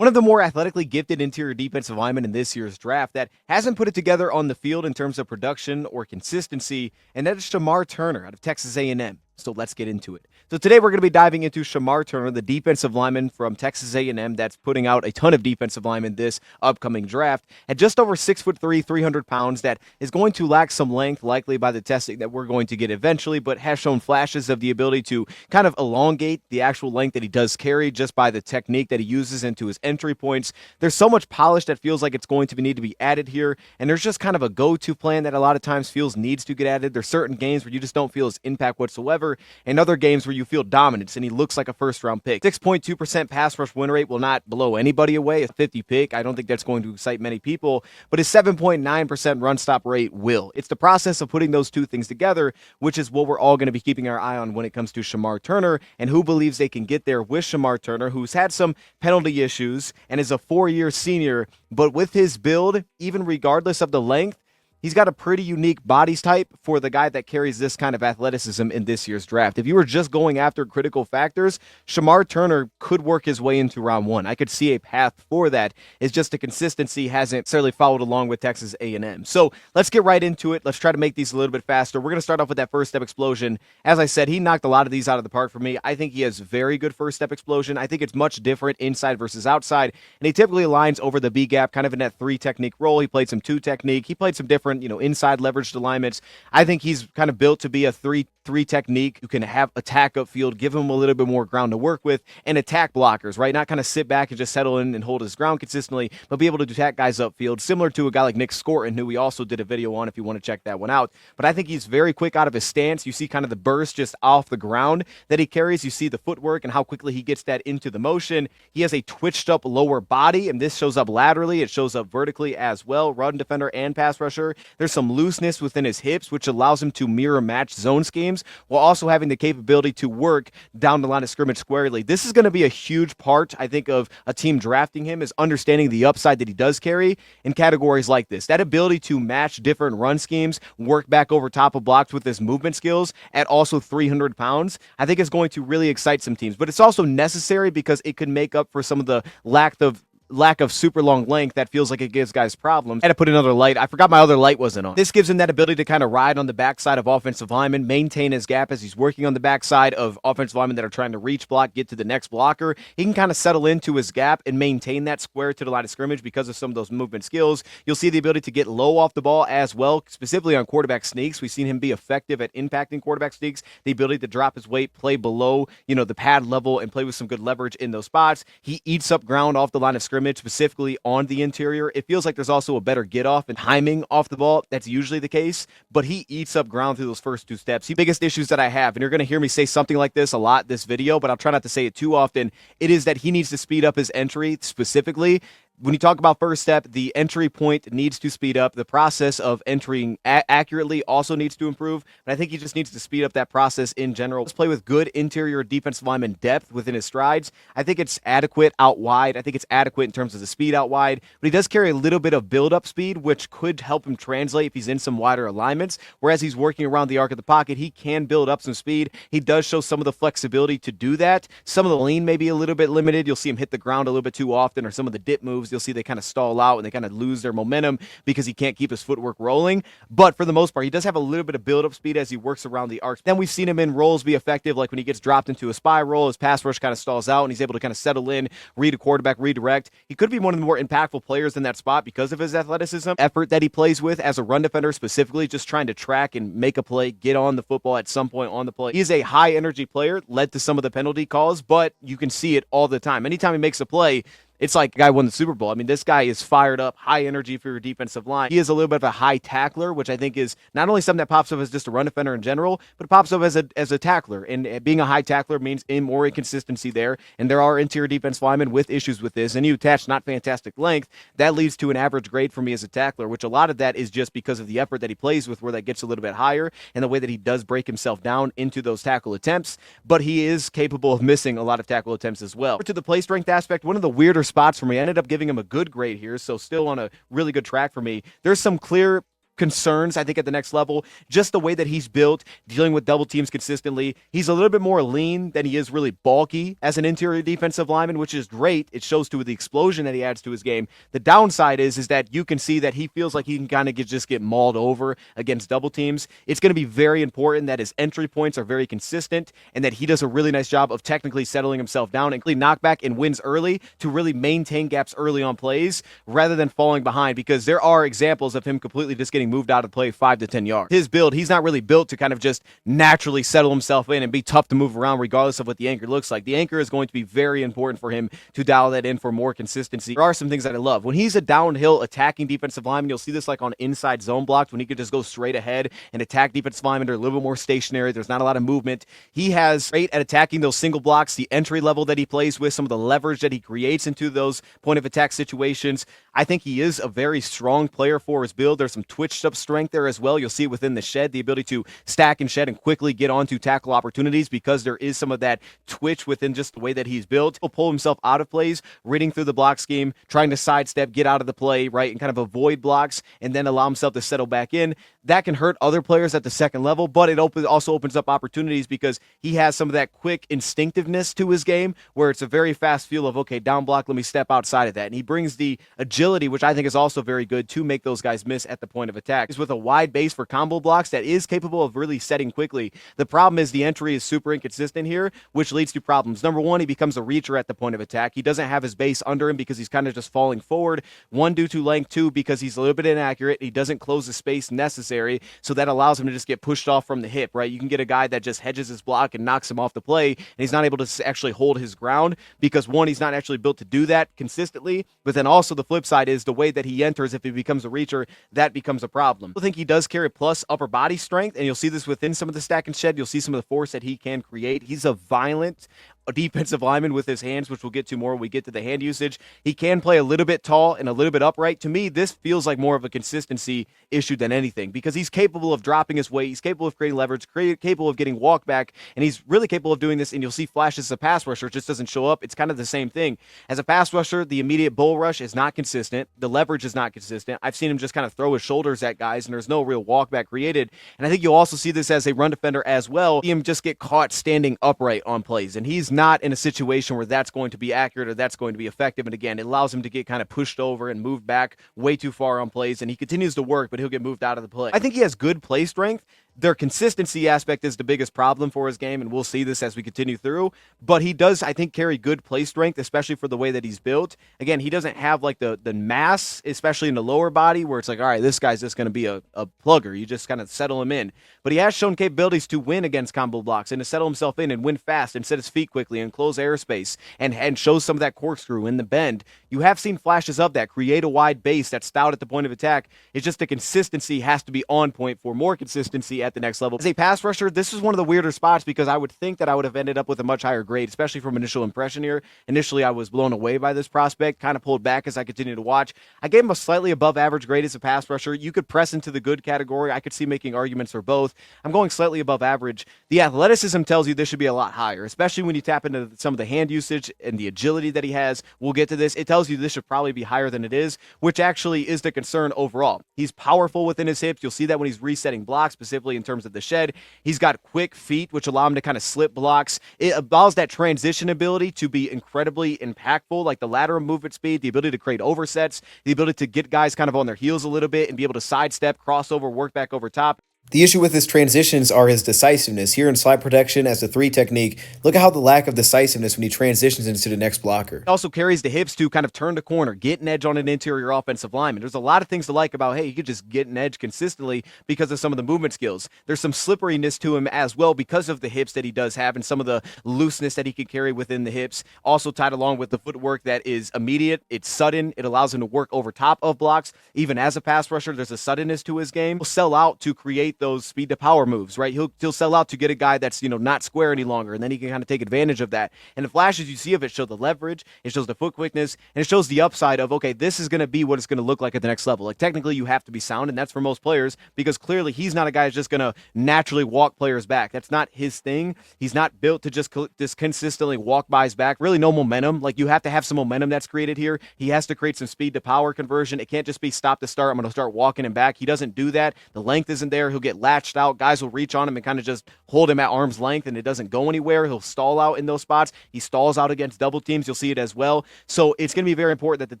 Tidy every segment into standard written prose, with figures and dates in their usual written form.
One of the more athletically gifted interior defensive linemen in this year's draft that hasn't put it together on the field in terms of production or consistency, and that is Shemar Turner out of Texas A&M. So let's get into it. So today we're going to be diving into Shemar Turner, the defensive lineman from Texas A&M that's putting out a ton of defensive linemen this upcoming draft. At just over 6'3", 300 pounds, that is going to lack some length, likely by the testing that we're going to get eventually, but has shown flashes of the ability to kind of elongate the actual length that he does carry just by the technique that he uses into his entry points. There's so much polish that feels like it's going to need to be added here, and there's just kind of a go-to plan that a lot of times feels needs to get added. There's certain games where you just don't feel his impact whatsoever, and other games where you feel dominance, and he looks like a first-round pick. 6.2% pass rush win rate will not blow anybody away. A 50 pick, I don't think that's going to excite many people, but his 7.9% run stop rate will. It's the process of putting those two things together, which is what we're all going to be keeping our eye on when it comes to Shemar Turner, and who believes they can get there with Shemar Turner, who's had some penalty issues and is a 4-year senior, but with his build, even regardless of the length, he's got a pretty unique body type for the guy that carries this kind of athleticism in this year's draft. If you were just going after critical factors, Shemar Turner could work his way into round one. I could see a path for that. It's just the consistency hasn't necessarily followed along with Texas A&M. So let's get right into it. Let's try to make these a little bit faster. We're going to start off with that first step explosion. As I said, he knocked a lot of these out of the park for me. I think he has very good first step explosion. I think it's much different inside versus outside, and he typically aligns over the B gap, kind of in that 3 technique role. He played some 2 technique. He played some different inside leveraged alignments. I think he's kind of built to be a 3 technique who can have attack upfield, give him a little bit more ground to work with, and attack blockers, right? Not kind of sit back and just settle in and hold his ground consistently, but be able to attack guys upfield, similar to a guy like Nick Scorton, who we also did a video on if you want to check that one out. But I think he's very quick out of his stance. You see kind of the burst just off the ground that he carries. You see the footwork and how quickly he gets that into the motion. He has a twitched up lower body, and this shows up laterally. It shows up vertically as well. Run defender and pass rusher. There's some looseness within his hips, which allows him to mirror match zone schemes while also having the capability to work down the line of scrimmage squarely. This is going to be a huge part, I think, of a team drafting him, is understanding the upside that he does carry in categories like this. That ability to match different run schemes, work back over top of blocks with his movement skills at also 300 pounds, I think is going to really excite some teams. But it's also necessary because it could make up for some of the lack of super long length that feels like it gives guys problems. I had to put another light. I forgot my other light wasn't on. This gives him that ability to kind of ride on the backside of offensive linemen, maintain his gap as he's working on the backside of offensive linemen that are trying to reach block, get to the next blocker. He can kind of settle into his gap and maintain that square to the line of scrimmage because of some of those movement skills. You'll see the ability to get low off the ball as well, specifically on quarterback sneaks. We've seen him be effective at impacting quarterback sneaks, the ability to drop his weight, play below, the pad level, and play with some good leverage in those spots. He eats up ground off the line of scrimmage, specifically on the interior. It feels like there's also a better get off and timing off the ball. That's usually the case, but he eats up ground through those first 2 steps. The biggest issues that I have, and you're going to hear me say something like this a lot this video, but I'll try not to say it too often, it is that he needs to speed up his entry specifically. When you talk about first step, the entry point needs to speed up. The process of entering accurately also needs to improve. But I think he just needs to speed up that process in general. Let's play with good interior defensive lineman depth within his strides. I think it's adequate out wide. I think it's adequate in terms of the speed out wide. But he does carry a little bit of build-up speed, which could help him translate if he's in some wider alignments. Whereas he's working around the arc of the pocket, he can build up some speed. He does show some of the flexibility to do that. Some of the lean may be a little bit limited. You'll see him hit the ground a little bit too often, or some of the dip moves. You'll see they kind of stall out and they kind of lose their momentum because he can't keep his footwork rolling. But for the most part, he does have a little bit of build-up speed as he works around the arc. Then we've seen him in roles be effective, like when he gets dropped into a spy roll, his pass rush kind of stalls out and he's able to kind of settle in, read a quarterback, redirect. He could be one of the more impactful players in that spot because of his athleticism, effort that he plays with as a run defender, specifically just trying to track and make a play, get on the football at some point on the play. He is a high-energy player, led to some of the penalty calls, but you can see it all the time. Anytime he makes a play, it's like a guy won the Super Bowl. I mean, this guy is fired up, high energy for your defensive line. He is a little bit of a high tackler, which I think is not only something that pops up as just a run defender in general, but it pops up as a tackler. And being a high tackler means more inconsistency there. And there are interior defense linemen with issues with this. And you attach not fantastic length, that leads to an average grade for me as a tackler, which a lot of that is just because of the effort that he plays with, where that gets a little bit higher, and the way that he does break himself down into those tackle attempts. But he is capable of missing a lot of tackle attempts as well. To the play strength aspect, one of the weirder spots for me, I ended up giving him a good grade here, so still on a really good track for me. There's some clear concerns, I think, at the next level. Just the way that he's built, dealing with double teams consistently. He's a little bit more lean than he is really bulky as an interior defensive lineman, which is great. It shows to the explosion that he adds to his game. The downside is that you can see that he feels like he can kind of just get mauled over against double teams. It's going to be very important that his entry points are very consistent and that he does a really nice job of technically settling himself down and knockback and wins early to really maintain gaps early on plays rather than falling behind, because there are examples of him completely just getting moved out of play 5 to 10 yards. His build, he's not really built to kind of just naturally settle himself in and be tough to move around regardless of what the anchor looks like. The anchor is going to be very important for him to dial that in for more consistency. There are some things that I love. When he's a downhill attacking defensive lineman, you'll see this like on inside zone blocks when he could just go straight ahead and attack defensive linemen. They're a little bit more stationary. There's not a lot of movement. He has great at attacking those single blocks, the entry level that he plays with, some of the leverage that he creates into those point of attack situations. I think he is a very strong player for his build. There's some twitched up strength there as well. You'll see it within the shed, the ability to stack and shed and quickly get onto tackle opportunities because there is some of that twitch within just the way that he's built. He'll pull himself out of plays, reading through the block scheme, trying to sidestep, get out of the play, right, and kind of avoid blocks and then allow himself to settle back in. That can hurt other players at the second level, but it also opens up opportunities because he has some of that quick instinctiveness to his game where it's a very fast feel of, okay, down block, let me step outside of that. And he brings the agility, which I think is also very good, to make those guys miss at the point of attack. He's with a wide base for combo blocks that is capable of really setting quickly. The problem is the entry is super inconsistent here, which leads to problems. Number one, he becomes a reacher at the point of attack. He doesn't have his base under him because he's kind of just falling forward. One, due to length. Two, because he's a little bit inaccurate. He doesn't close the space necessary, so that allows him to just get pushed off from the hip, right? You can get a guy that just hedges his block and knocks him off the play, and he's not able to actually hold his ground because, one, he's not actually built to do that consistently, but then also the flip side is the way that he enters. If he becomes a reacher, that becomes a problem. I think he does carry plus upper body strength, and you'll see this within some of the stack and shed. You'll see some of the force that he can create. He's a violent defensive lineman with his hands, which we'll get to more when we get to the hand usage. He can play a little bit tall and a little bit upright. To me, this feels like more of a consistency issue than anything because he's capable of dropping his weight. He's capable of creating leverage, capable of getting walk back, and he's really capable of doing this, and you'll see flashes as a pass rusher. It just doesn't show up. It's kind of the same thing. As a pass rusher, the immediate bull rush is not consistent. The leverage is not consistent. I've seen him just kind of throw his shoulders at guys, and there's no real walk back created. And I think you'll also see this as a run defender as well. See him just get caught standing upright on plays, and he's not in a situation where that's going to be accurate or that's going to be effective. And again, it allows him to get kind of pushed over and moved back way too far on plays, and he continues to work, but he'll get moved out of the play. I think he has good play strength. Their consistency aspect is the biggest problem for his game, and we'll see this as we continue through. But he does, I think, carry good play strength, especially for the way that he's built. Again, he doesn't have like the mass, especially in the lower body, where it's like, all right, this guy's just going to be a plugger. You just kind of settle him in. But he has shown capabilities to win against combo blocks and to settle himself in and win fast and set his feet quickly and close airspace and show some of that corkscrew in the bend. You have seen flashes of that. Create a wide base that's stout at the point of attack. It's just the consistency has to be on point for more consistency at the next level. As a pass rusher, this is one of the weirder spots because I would think that I would have ended up with a much higher grade, especially from initial impression here. Initially, I was blown away by this prospect, kind of pulled back as I continued to watch. I gave him a slightly above average grade as a pass rusher. You could press into the good category. I could see making arguments for both. I'm going slightly above average. The athleticism tells you this should be a lot higher, especially when you tap into some of the hand usage and the agility that he has. We'll get to this. It tells you this should probably be higher than it is, which actually is the concern overall. He's powerful within his hips. You'll see that when he's resetting blocks, specifically in terms of the shed. He's got quick feet, which allow him to kind of slip blocks. It allows that transition ability to be incredibly impactful, like the lateral movement speed, the ability to create oversets, the ability to get guys kind of on their heels a little bit and be able to sidestep, crossover, work back over top. The issue with his transitions are his decisiveness. Here in slide protection as the 3 technique, look at how the lack of decisiveness when he transitions into the next blocker. It also carries the hips to kind of turn the corner, get an edge on an interior offensive lineman. There's a lot of things to like about, hey, you could just get an edge consistently because of some of the movement skills. There's some slipperiness to him as well because of the hips that he does have and some of the looseness that he can carry within the hips. Also tied along with the footwork that is immediate. It's sudden. It allows him to work over top of blocks. Even as a pass rusher, there's a suddenness to his game. He'll sell out to create those speed to power moves, right? He'll sell out to get a guy that's, not square any longer, and then he can kind of take advantage of that. And the flashes you see of it show the leverage, it shows the foot quickness, and it shows the upside of, okay, this is going to be what it's going to look like at the next level. Like, technically, you have to be sound, and that's for most players, because clearly he's not a guy who's just going to naturally walk players back. That's not his thing. He's not built to just consistently walk by his back. Really, no momentum. Like, you have to have some momentum that's created here. He has to create some speed to power conversion. It can't just be stop to start. I'm going to start walking him back. He doesn't do that. The length isn't there. He'll get latched out. Guys will reach on him and kind of just hold him at arm's length, and it doesn't go anywhere. He'll stall out in those spots. He stalls out against double teams. You'll see it as well. So it's going to be very important that the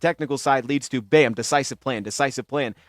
technical side leads to, bam, decisive plan.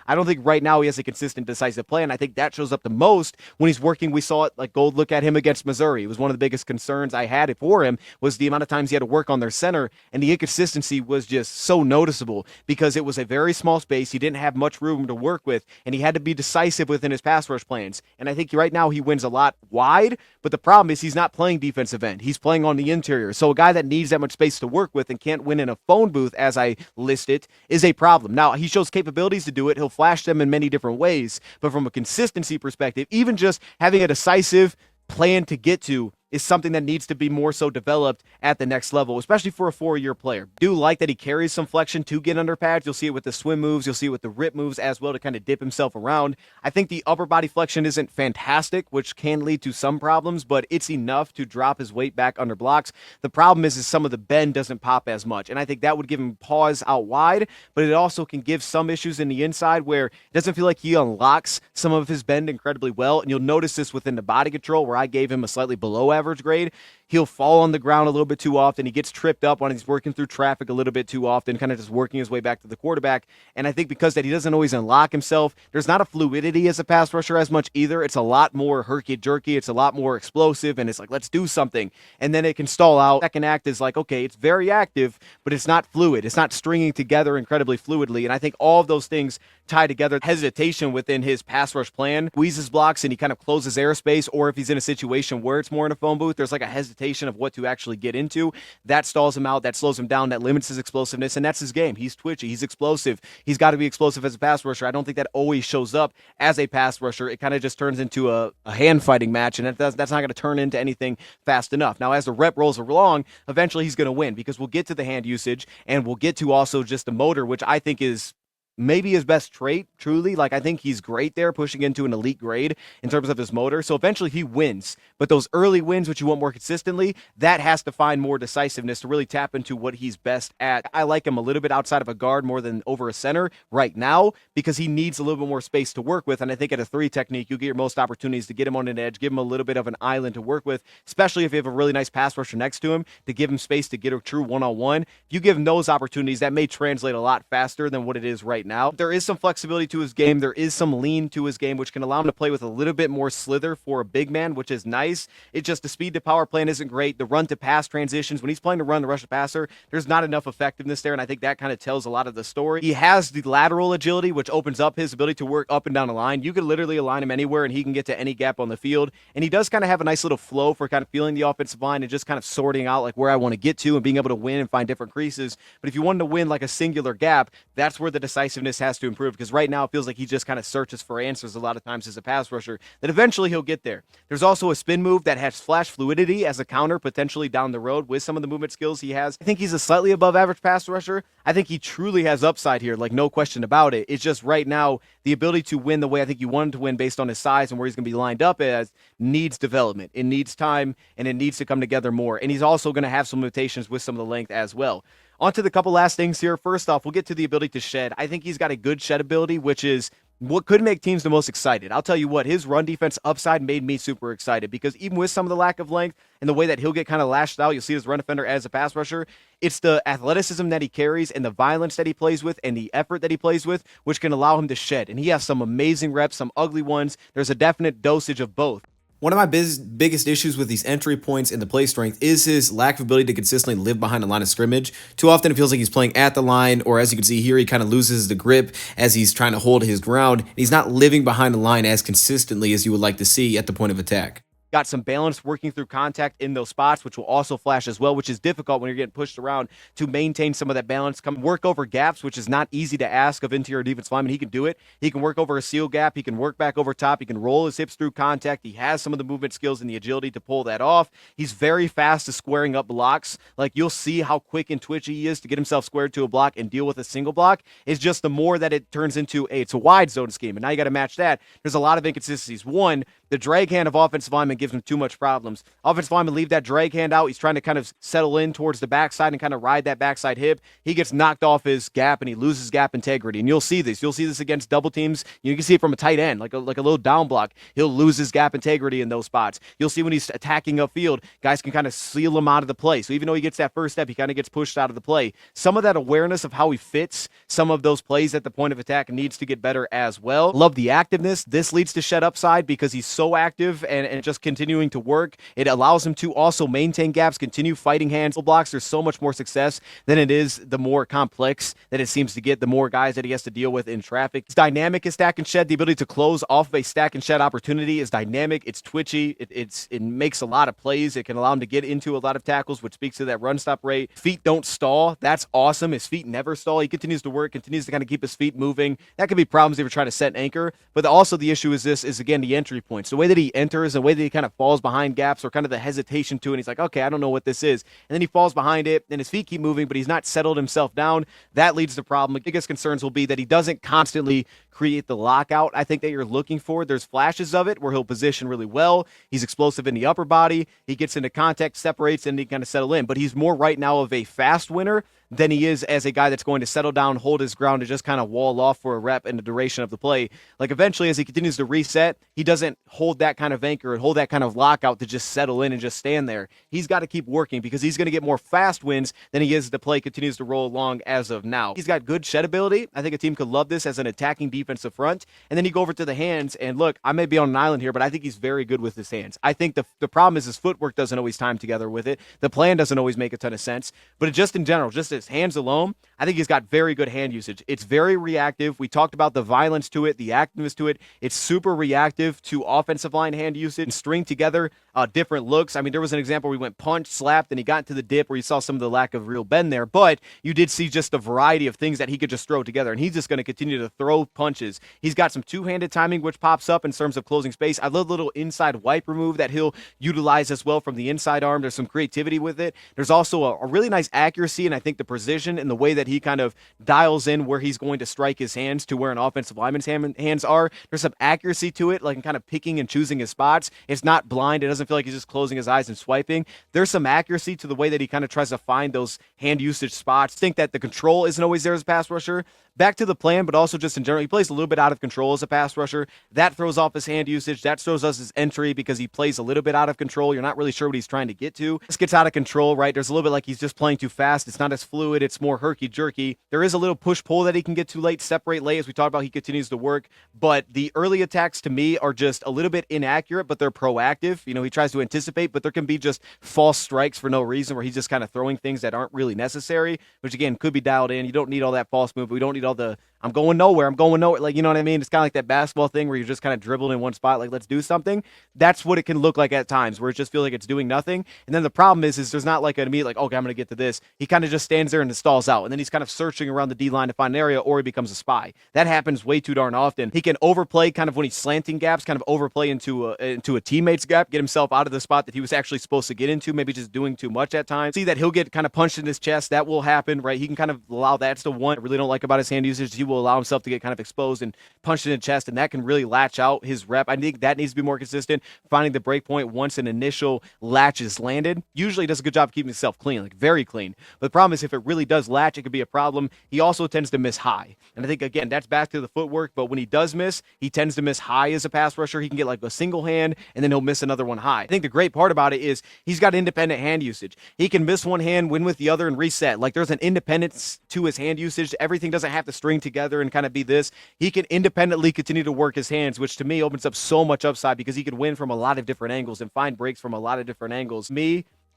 I don't think right now he has a consistent decisive plan. I think that shows up the most when he's working. We saw it, like, Gold look at him against Missouri. It was one of the biggest concerns I had for him was the amount of times he had to work on their center, and the inconsistency was just so noticeable because it was a very small space. He didn't have much room to work with, and he had to be decisive within his pass rush plans. And I think right now he wins a lot wide, but the problem is he's not playing defensive end. He's playing on the interior. So a guy that needs that much space to work with and can't win in a phone booth, as I list it, is a problem. Now, he shows capabilities to do it. He'll flash them in many different ways, but from a consistency perspective, even just having a decisive plan to get to is something that needs to be more so developed at the next level, especially for a 4-year player. Do like that he carries some flexion to get under pads. You'll see it with the swim moves. You'll see it with the rip moves as well to kind of dip himself around. I think the upper body flexion isn't fantastic, which can lead to some problems, but it's enough to drop his weight back under blocks. The problem is some of the bend doesn't pop as much, and I think that would give him pause out wide, but it also can give some issues in the inside where it doesn't feel like he unlocks some of his bend incredibly well, and you'll notice this within the body control where I gave him a slightly below average grade. He'll fall on the ground a little bit too often. He gets tripped up when he's working through traffic a little bit too often, kind of just working his way back to the quarterback. And I think because that he doesn't always unlock himself, there's not a fluidity as a pass rusher as much either. It's a lot more herky-jerky. It's a lot more explosive, and it's like, let's do something. And then it can stall out. Second act is like, okay, it's very active, but it's not fluid. It's not stringing together incredibly fluidly. And I think all of those things tie together. Hesitation within his pass rush plan, squeezes blocks, and he kind of closes airspace, or if he's in a situation where it's more in a phone booth, there's like a hesitation of what to actually get into. That stalls him out, that slows him down, that limits his explosiveness, and that's his game. He's twitchy, he's explosive. He's got to be explosive as a pass rusher. I don't think that always shows up as a pass rusher. It kind of just turns into a hand fighting match, and that's not going to turn into anything fast enough. Now, as the rep rolls along, eventually he's going to win because we'll get to the hand usage, and we'll get to also just the motor, which I think is maybe his best trait, truly. Like, I think he's great there, pushing into an elite grade in terms of his motor. So eventually he wins. But those early wins, which you want more consistently, that has to find more decisiveness to really tap into what he's best at. I like him a little bit outside of a guard more than over a center right now because he needs a little bit more space to work with. And I think at a 3 technique, you get your most opportunities to get him on an edge, give him a little bit of an island to work with, especially if you have a really nice pass rusher next to him to give him space to get a true one-on-one. If you give him those opportunities, that may translate a lot faster than what it is right now. There is some flexibility to his game. There is some lean to his game, which can allow him to play with a little bit more slither for a big man, which is nice. It's just the speed to power plan isn't great. The run to pass transitions, when he's playing to run the rush to passer, there's not enough effectiveness there, and I think that kind of tells a lot of the story. He has the lateral agility, which opens up his ability to work up and down the line. You could literally align him anywhere, and he can get to any gap on the field, and he does kind of have a nice little flow for kind of feeling the offensive line and just kind of sorting out like where I want to get to and being able to win and find different creases. But if you wanted to win like a singular gap, that's where the decisiveness has to improve, because right now it feels like he just kind of searches for answers a lot of times as a pass rusher, that eventually he'll get there. There's also a spin move that has flash fluidity as a counter potentially down the road with some of the movement skills he has. I think he's a slightly above average pass rusher. I think he truly has upside here, like no question about it. It's just right now the ability to win the way I think you want him to win based on his size and where he's going to be lined up as needs development. It needs time, and it needs to come together more. And he's also going to have some limitations with some of the length as well. On to the couple last things here. First off, we'll get to the ability to shed. I think he's got a good shed ability, which is what could make teams the most excited. I'll tell you what, his run defense upside made me super excited because even with some of the lack of length and the way that he'll get kind of lashed out, you'll see his run defender as a pass rusher, it's the athleticism that he carries and the violence that he plays with and the effort that he plays with, which can allow him to shed. And he has some amazing reps, some ugly ones. There's a definite dosage of both. One of my biggest issues with these entry points in the play strength is his lack of ability to consistently live behind the line of scrimmage. Too often it feels like he's playing at the line, or as you can see here, he kind of loses the grip as he's trying to hold his ground. He's not living behind the line as consistently as you would like to see at the point of attack. got some balance working through contact in those spots, which will also flash as well, which is difficult when you're getting pushed around to maintain some of that balance. Come work over gaps, which is not easy to ask of interior defense lineman. He can do it. He can work over a seal gap. He can work back over top. He can roll his hips through contact. He has some of the movement skills and the agility to pull that off. He's very fast to squaring up blocks. Like, you'll see how quick and twitchy he is to get himself squared to a block and deal with a single block. It's just the more that it turns into it's a wide zone scheme, and now you got to match that. There's a lot of inconsistencies. One, the drag hand of offensive lineman gives him too much problems. Offensive lineman leave that drag hand out. He's trying to kind of settle in towards the backside and kind of ride that backside hip. He gets knocked off his gap and he loses gap integrity. And you'll see this. You'll see this against double teams. You can see it from a tight end, like a little down block. He'll lose his gap integrity in those spots. You'll see when he's attacking upfield, guys can kind of seal him out of the play. So even though he gets that first step, he kind of gets pushed out of the play. Some of that awareness of how he fits some of those plays at the point of attack needs to get better as well. Love the activeness. This leads to shed upside because he's so active and just continuing to work. It allows him to also maintain gaps, continue fighting hands blocks. There's so much more success than it is the more complex that it seems to get, the more guys that he has to deal with in traffic. It's dynamic as stack and shed. The ability to close off of a stack and shed opportunity is dynamic. It's twitchy. It makes a lot of plays. It can allow him to get into a lot of tackles, which speaks to that run stop rate. Feet don't stall. That's awesome. His feet never stall. He continues to work, continues to kind of keep his feet moving. That could be problems if you're trying to set an anchor. But also the issue is again, the entry points. The way that he enters, the way that he kind of falls behind gaps, or kind of the hesitation to it. And he's like, okay, I don't know what this is. And then he falls behind it, and his feet keep moving, but he's not settled himself down. That leads to problem. The biggest concerns will be that he doesn't constantly create the lockout I think that you're looking for. There's flashes of it where he'll position really well. He's explosive in the upper body. He gets into contact, separates, and he kind of settle in. But he's more right now of a fast winner than he is as a guy that's going to settle down, hold his ground, and just kind of wall off for a rep in the duration of the play. Like, eventually, as he continues to reset, he doesn't hold that kind of anchor and hold that kind of lockout to just settle in and just stand there. He's got to keep working because he's going to get more fast wins than he is as the play continues to roll along as of now. He's got good shed ability. I think a team could love this as an attacking defensive front. And then you go over to the hands, and look, I may be on an island here, but I think he's very good with his hands. I think the problem is his footwork doesn't always time together with it. The plan doesn't always make a ton of sense. But it just in general, just his hands alone, I think he's got very good hand usage. It's very reactive. We talked about the violence to it, the activeness to it. It's super reactive to offensive line hand usage and string together different looks. I mean, there was an example where he went punch, slapped, and he got into the dip where you saw some of the lack of real bend there. But you did see just the variety of things that he could just throw together. And he's just going to continue to throw punches. He's got some two-handed timing, which pops up in terms of closing space. I love the little inside wipe remove that he'll utilize as well from the inside arm. There's some creativity with it. There's also a really nice accuracy, and I think the precision in the way that he kind of dials in where he's going to strike his hands to where an offensive lineman's hands are. There's some accuracy to it, like in kind of picking and choosing his spots. It's not blind. It doesn't feel like he's just closing his eyes and swiping. There's some accuracy to the way that he kind of tries to find those hand usage spots. I think that the control isn't always there as a pass rusher. Back to the plan, but also just in general, he plays a little bit out of control as a pass rusher. That throws off his hand usage. That throws us his entry because he plays a little bit out of control. You're not really sure what he's trying to get to. This gets out of control, right? There's a little bit like he's just playing too fast. It's not as fluid. It's more herky-jerky. There is a little push-pull that he can get too late, separate late, as we talked about. He continues to work, but the early attacks to me are just a little bit inaccurate, but they're proactive. You know, he tries to anticipate, but there can be just false strikes for no reason where he's just kind of throwing things that aren't really necessary, which again could be dialed in. You don't need all that false move. We don't need all the I'm going nowhere. Like, you know what I mean? It's kind of like that basketball thing where you're just kind of dribbling in one spot, like, let's do something. That's what it can look like at times, where it just feels like it's doing nothing. And then the problem is there's not like an immediate, like, okay, I'm going to get to this. He kind of just stands there and stalls out. And then he's kind of searching around the D-line to find an area, or he becomes a spy. That happens way too darn often. He can overplay kind of when he's slanting gaps, kind of overplay into a teammate's gap, get himself out of the spot that he was actually supposed to get into, maybe just doing too much at times. See that he'll get kind of punched in his chest. That will happen, right? He can kind of allow that. That's the one I really don't like about his hand usage. He will allow himself to get kind of exposed and punched in the chest, and that can really latch out his rep. I think that needs to be more consistent, finding the break point once an initial latch is landed. Usually does a good job of keeping himself clean, like very clean. But the problem is if it really does latch, it could be a problem. He also tends to miss high. And I think, again, that's back to the footwork, but when he does miss, he tends to miss high as a pass rusher. He can get like a single hand, and then he'll miss another one high. I think the great part about it is he's got independent hand usage. He can miss one hand, win with the other, and reset. Like, there's an independence to his hand usage. Everything doesn't have to string together and kind of be this. He can independently continue to work his hands, which to me opens up so much upside because he can win from a lot of different angles and find breaks from a lot of different angles.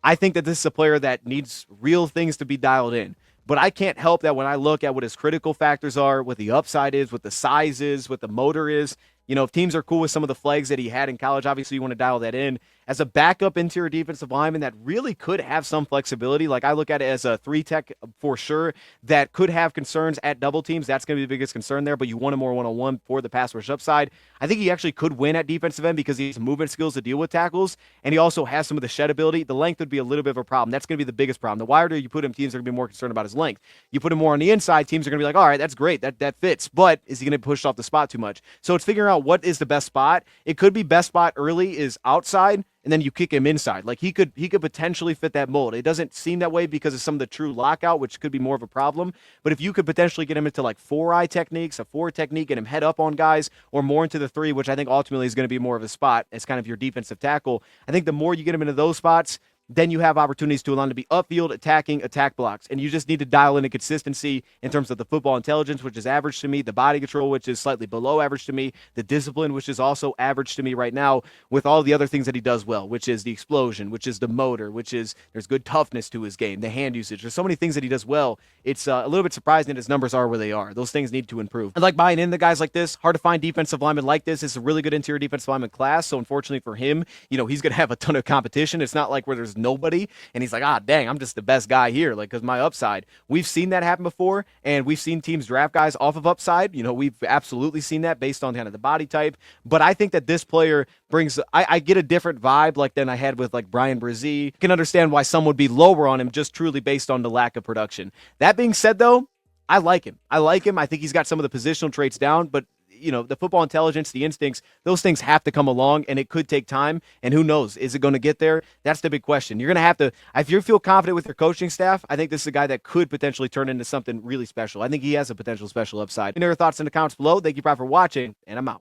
I think that this is a player that needs real things to be dialed in. But I can't help that when I look at what his critical factors are, what the upside is, what the size is, what the motor is. You know, if teams are cool with some of the flags that he had in college, obviously you want to dial that in. as a backup interior defensive lineman that really could have some flexibility. Like I look at it as a 3-tech for sure that could have concerns at double teams. That's going to be the biggest concern there, but you want him more one-on-one for the pass rush upside. I think he actually could win at defensive end because he has movement skills to deal with tackles, and he also has some of the shed ability. The length would be a little bit of a problem. That's going to be the biggest problem. The wider you put him, teams are going to be more concerned about his length. You put him more on the inside, teams are going to be like, all right, that's great. That fits, but is he going to push off the spot too much? So it's figuring out what is the best spot. It could be best spot early is outside, and then you kick him inside. Like he could potentially fit that mold. It doesn't seem that way because of some of the true lockout, which could be more of a problem. But if you could potentially get him into like 4-eye techniques, a 4 technique, get him head up on guys, or more into the 3, which I think ultimately is going to be more of a spot as kind of your defensive tackle. I think the more you get him into those spots, then you have opportunities to allow him to be upfield, attacking, attack blocks. And you just need to dial in a consistency in terms of the football intelligence, which is average to me, the body control, which is slightly below average to me, the discipline, which is also average to me right now, with all the other things that he does well, which is the explosion, which is the motor, which is there's good toughness to his game, the hand usage. There's so many things that he does well. It's a little bit surprising that his numbers are where they are. Those things need to improve. I like buying into guys like this. Hard to find defensive linemen like this. It's a really good interior defensive lineman class. So unfortunately for him, he's going to have a ton of competition. It's not like where there's nobody and he's like, dang, I'm just the best guy here, like, because my upside. We've seen that happen before, and we've seen teams draft guys off of upside. We've absolutely seen that based on kind of the body type. But I think that this player brings, I get a different vibe like than I had with like Brian Brzee. I can understand why some would be lower on him just truly based on the lack of production. That being said, though, I like him. I think he's got some of the positional traits down, but the football intelligence, the instincts, those things have to come along, and it could take time. And who knows, is it going to get there? That's the big question. You're going to have to, if you feel confident with your coaching staff, I think this is a guy that could potentially turn into something really special. I think he has a potential special upside. Any other thoughts in the comments below? Thank you, Brian, for watching, and I'm out.